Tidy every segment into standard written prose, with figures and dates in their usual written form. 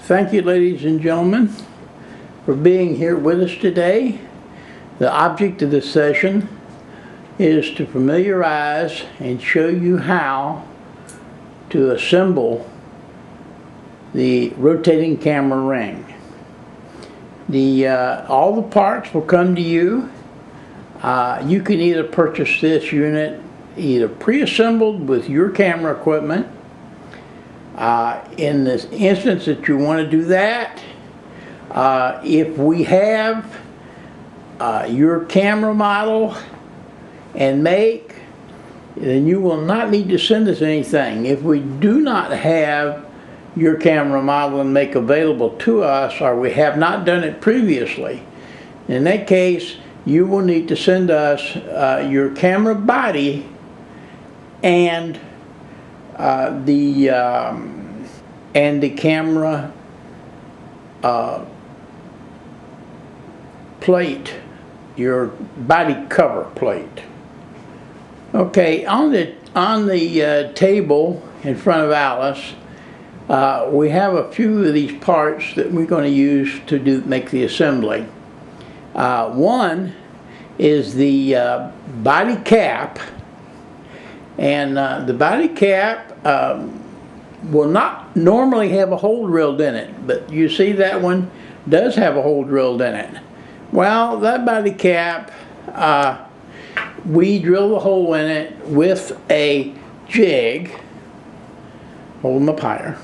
Thank you, ladies and gentlemen, for being here with us today. The object of this session is to familiarize and show you how to assemble the rotating camera ring. All the parts will come to you. You can either purchase this unit either pre-assembled with your camera equipment. In this instance that you want to do that, if we have your camera model and make, then you will not need to send us anything. If we do not have your camera model and make available to us, or we have not done it previously, in that case you will need to send us your camera body and the camera plate, your body cover plate. Okay, on the table in front of Alice, we have a few of these parts that we're going to use to make the assembly. One is the body cap, and the body cap will not normally have a hole drilled in it, but you see that one does have a hole drilled in it. Well, that body cap, we drill the hole in it with a jig. Hold them up higher.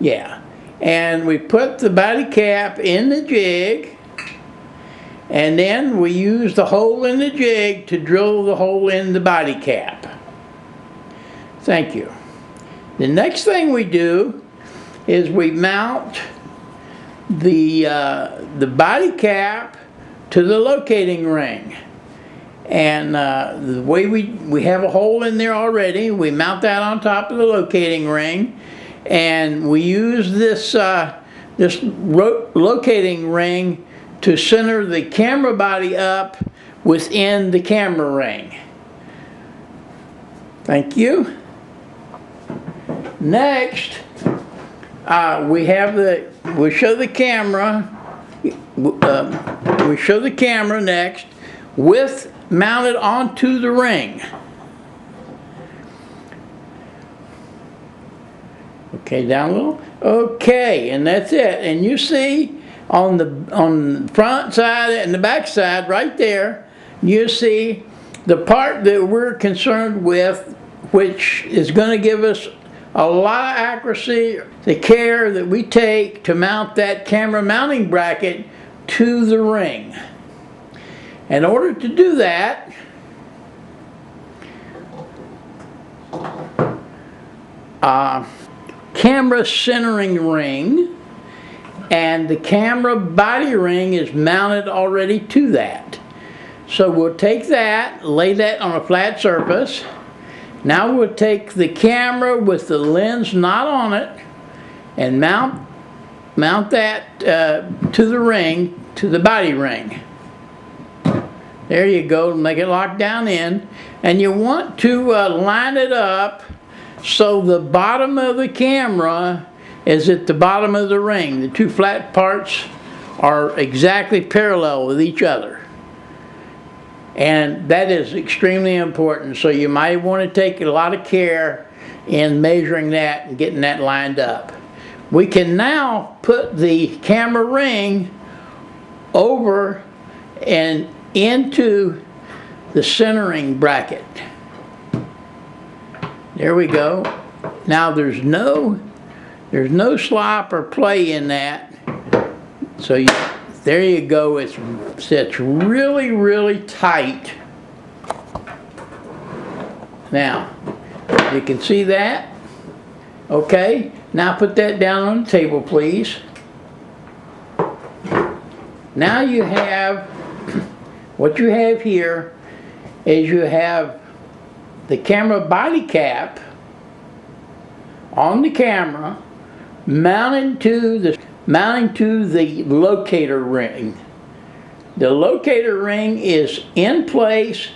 Yeah. And we put the body cap in the jig, and then we use the hole in the jig to drill the hole in the body cap. Thank you. The next thing we do is we mount the body cap to the locating ring. And the way we have a hole in there already, we mount that on top of the locating ring, and we use this locating ring to center the camera body up within the camera ring. Thank you. Next, we show the camera. We show the camera next mounted onto the ring. Okay, down a little. Okay, and that's it. And you see on the front side and the back side right there, you see the part that we're concerned with, which is going to give us a lot of accuracy, the care that we take to mount that camera mounting bracket to the ring. In order to do that, camera centering ring and the camera body ring is mounted already to that. So we'll take that, lay that on a flat surface. Now we'll take the camera with the lens not on it and mount that to the ring, to the body ring. There you go, make it lock down in. And you want to line it up so the bottom of the camera is at the bottom of the ring. The two flat parts are exactly parallel with each other. And that is extremely important, so you might want to take a lot of care in measuring that and getting that lined up. We can now put the camera ring over and into the centering bracket. There we go. Now there's no slop or play in that, so there you go. It sits really, really tight. Now, you can see that. Okay, now put that down on the table, please. Now you have, what you have here is you have the camera body cap on the camera mounted to the locator ring. The locator ring is in place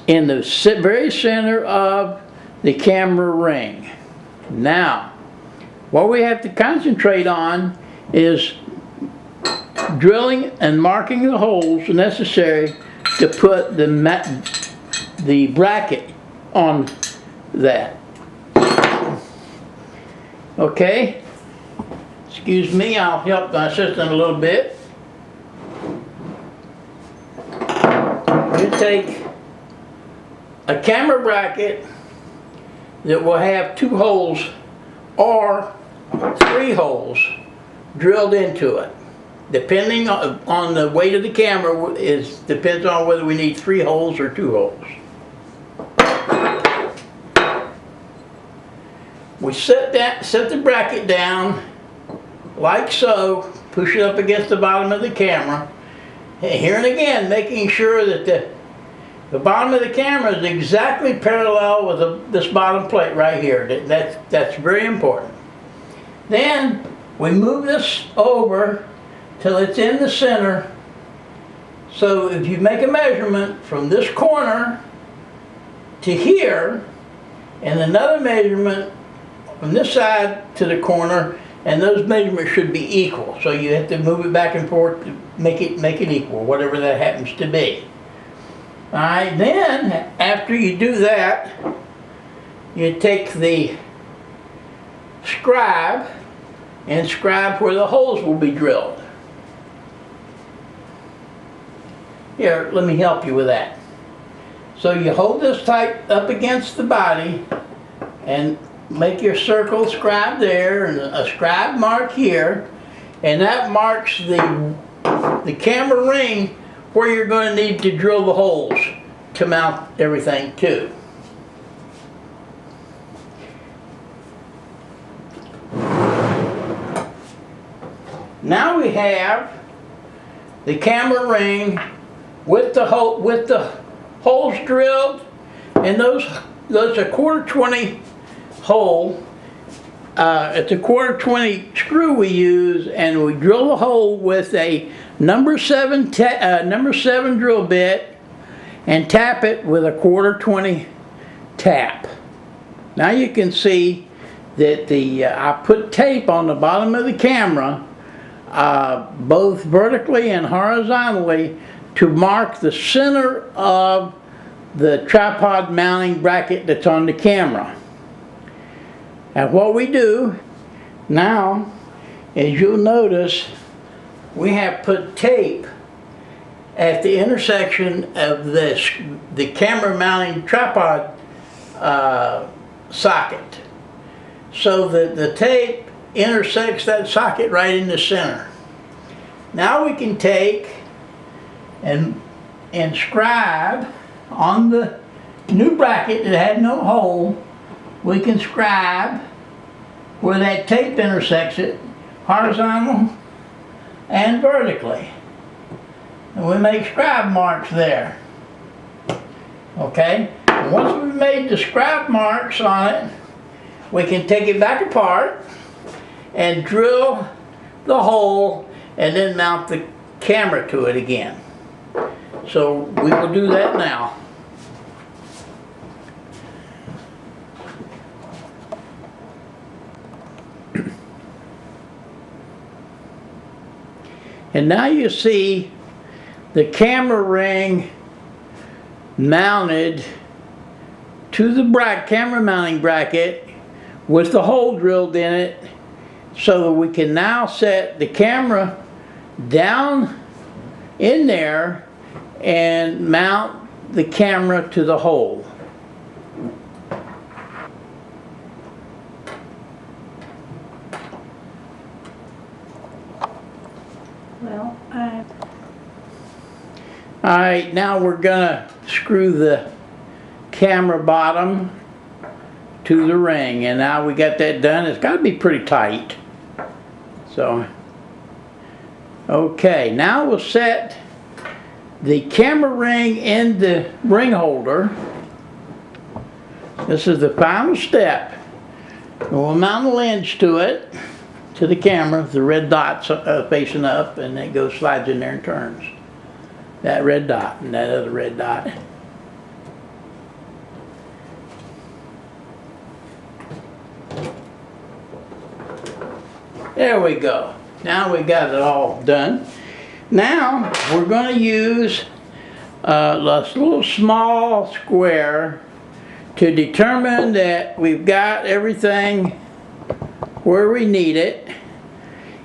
in the very center of the camera ring. Now, What we have to concentrate on is drilling and marking the holes necessary to put the bracket on that. Okay? Excuse me, I'll help my assistant a little bit. You take a camera bracket that will have 2 holes or 3 holes drilled into it. Depending on the weight of the camera, depends on whether we need 3 holes or 2 holes. We set the bracket down like so, push it up against the bottom of the camera. And here and again, making sure that the bottom of the camera is exactly parallel with this bottom plate right here. That's very important. Then we move this over till it's in the center. So if you make a measurement from this corner to here, and another measurement from this side to the corner, and those measurements should be equal. So you have to move it back and forth to make it equal, whatever that happens to be. Alright, then after you do that, you take the scribe and scribe where the holes will be drilled. Here, let me help you with that. So you hold this tight up against the body and make your circle scribe there and a scribe mark here, and that marks the camera ring where you're going to need to drill the holes to mount everything to. Now we have the camera ring with the holes drilled, and those a 1/4-20 hole. It's a 1/4-20 screw we use, and we drill the hole with a number 7 drill bit and tap it with a 1/4-20 tap. Now you can see that I put tape on the bottom of the camera, both vertically and horizontally, to mark the center of the tripod mounting bracket that's on the camera. And what we do now, as you'll notice, we have put tape at the intersection of the camera mounting tripod socket, so that the tape intersects that socket right in the center. Now we can take and scribe on the new bracket that had no hole. We can scribe where that tape intersects it, horizontal and vertically. And we make scribe marks there. Okay? And once we've made the scribe marks on it, we can take it back apart and drill the hole and then mount the camera to it again. So we will do that now. And now you see the camera ring mounted to the camera mounting bracket with the hole drilled in it, so that we can now set the camera down in there and mount the camera to the hole. Well, Alright, now we're gonna screw the camera bottom to the ring, and now we got that done. It's got to be pretty tight. So, okay, now we'll set the camera ring in the ring holder. This is the final step. We'll mount a lens to it, to the camera, the red dot's facing up, and it goes, slides in there and turns. That red dot and that other red dot. There we go. Now we got it all done. Now we're going to use this little small square to determine that we've got everything where we need it.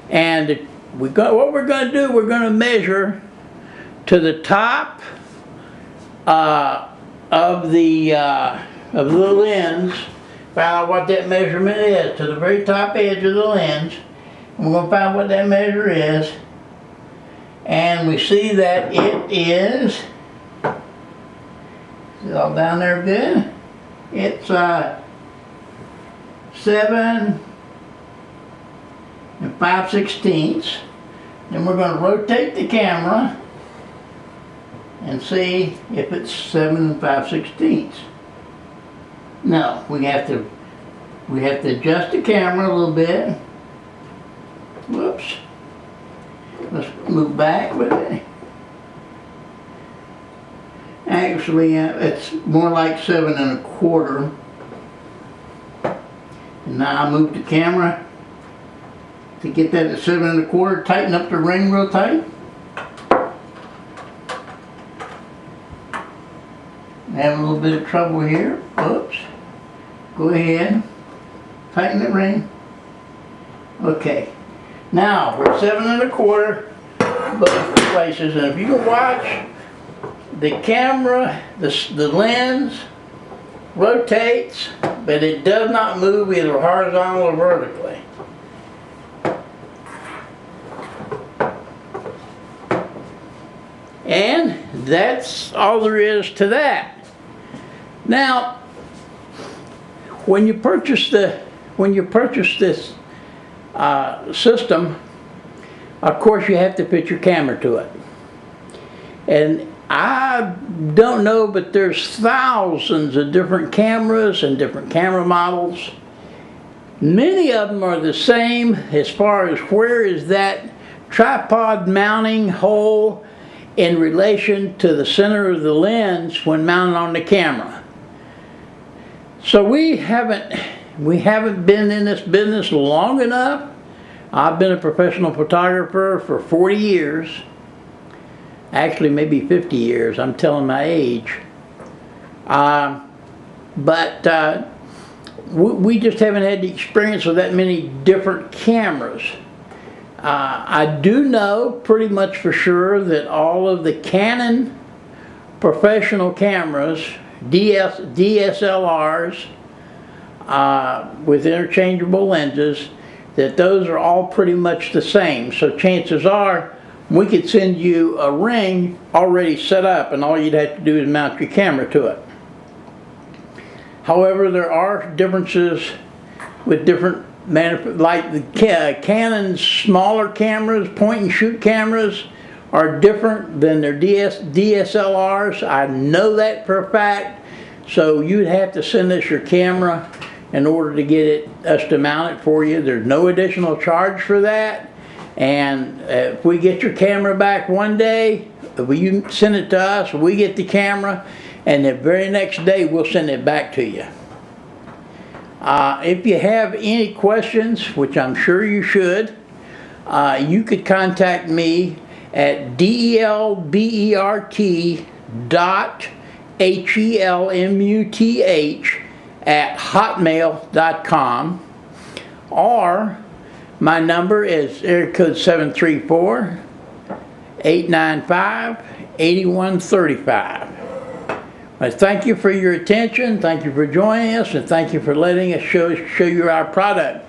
And what we're going to do, we're going to measure to the top of the lens. Find out what that measurement is to the very top edge of the lens. And we're going to find what that measure is. And we see that it is it all down there good? It's 7 5/16. Then we're going to rotate the camera and see if it's 7 5/16. No, we have to adjust the camera a little bit. Whoops. Let's move back with it. Actually, it's more like 7 1/4. And now I move the camera to get that at 7 1/4. Tighten up the ring real tight. I'm having a little bit of trouble here. Oops. Go ahead. Tighten the ring. Okay. Now we're 7 1/4 both places, and if you can watch the camera, the lens rotates, but it does not move either horizontal or vertically. And that's all there is to that. Now, when you purchase this system, of course you have to fit your camera to it. And I don't know, but there's thousands of different cameras and different camera models. Many of them are the same as far as where is that tripod mounting hole in relation to the center of the lens when mounted on the camera. So we haven't been in this business long enough. I've been a professional photographer for 40 years. Actually, maybe 50 years. I'm telling my age. We just haven't had the experience with that many different cameras. I do know pretty much for sure that all of the Canon professional cameras, DSLRs, with interchangeable lenses, that those are all pretty much the same. So chances are we could send you a ring already set up, and all you'd have to do is mount your camera to it. However, there are differences with different like the Canon's smaller cameras, point and shoot cameras, are different than their DSLRs. I know that for a fact. So you'd have to send us your camera in order to get us to mount it for you. There's no additional charge for that. And if we get your camera back one day, you send it to us, we get the camera, and the very next day we'll send it back to you. If you have any questions, which I'm sure you should, you could contact me at delbert@hotmail.com, or my number is area code 734-895-8135. Thank you for your attention, thank you for joining us, and thank you for letting us show you our product.